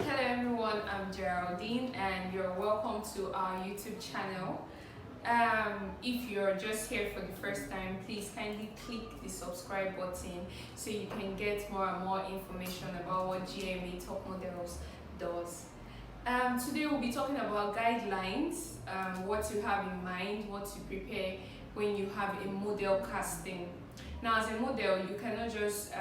Hello everyone, I'm Geraldine and you're welcome to our YouTube channel. If you're just here for the first time, please kindly click the subscribe button so you can get more and more information about what GMA Top Models does. Today we'll be talking about guidelines, what to have in mind, what to prepare when you have a model casting. Now as a model, you cannot just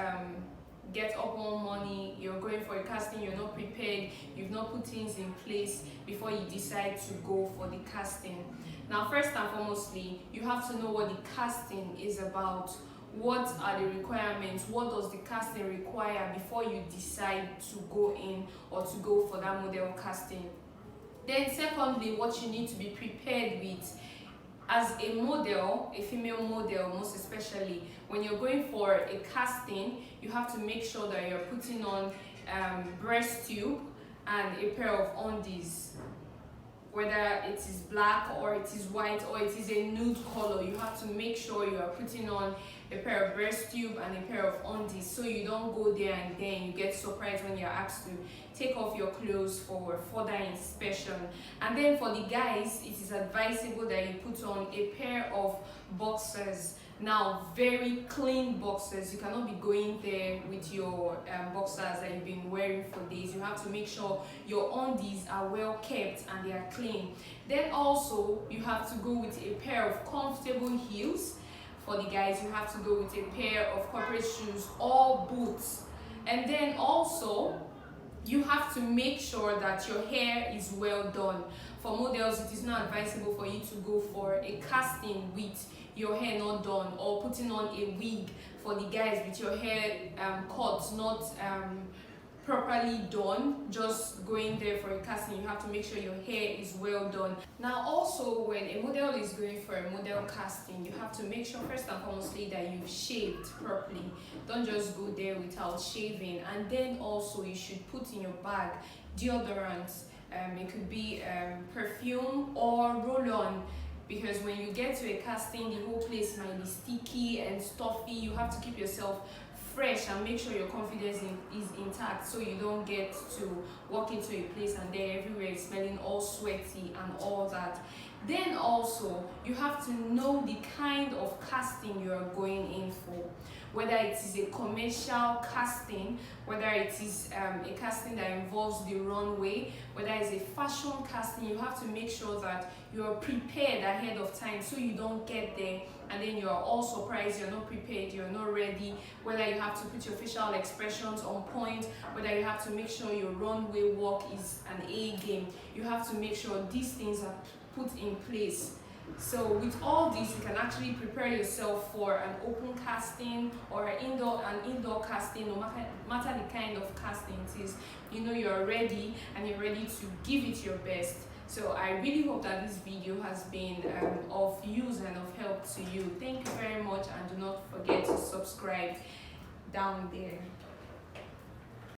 get up one morning, you're going for a casting, you're not prepared, you've not put things in place before you decide to go for the casting. Now first and foremostly, you have to know what the casting is about. What are the requirements? What does the casting require before you decide to go in or to go for that model casting? Then secondly, what you need to be prepared with. As a model, a female model most especially, when you're going for a casting, you have to make sure that you're putting on breast tube and a pair of undies. Whether it is black or it is white or it is a nude color, you have to make sure you are putting on a pair of breast tube and a pair of undies so you don't go there and then you get surprised when you're asked to take off your clothes for further inspection. And then for the guys, it is advisable that you put on a pair of boxers. Now, very clean boxers. You cannot be going there with your boxers that you've been wearing for days. You have to make sure your undies are well kept and they are clean. Then also, you have to go with a pair of comfortable heels. For the guys, you have to go with a pair of corporate shoes or boots. And then also, you have to make sure that your hair is well done. For models, it is not advisable for you to go for a casting with your hair not done or putting on a wig. For the guys, with your hair cut, not properly done, just going there for a casting, you have to make sure your hair is well done. Now also, when a model is going for a model casting, you have to make sure first and foremostly that you've shaved properly. Don't just go there without shaving. And then also, you should put in your bag deodorant. It could be perfume or roll-on, because when you get to a casting, the whole place might be sticky and stuffy. You have to keep yourself fresh and make sure your confidence is intact so you don't get to walk into a place and then everywhere is smelling all sweaty and all that. Then also, you have to know the kind of casting you are going in for. Whether it is a commercial casting, whether it is a casting that involves the runway, whether it's a fashion casting, you have to make sure that you're prepared ahead of time so you don't get there and then you're all surprised, you're not prepared, you're not ready. Whether you have to put your facial expressions on point, whether you have to make sure your runway walk is an A game. You have to make sure these things are put in place. So with all this, you can actually prepare yourself for an open casting or an indoor casting. No matter the kind of casting it is, you know you're ready and you're ready to give it your best. So I really hope that this video has been of use and of help to you. Thank you very much, and do not forget to subscribe down there.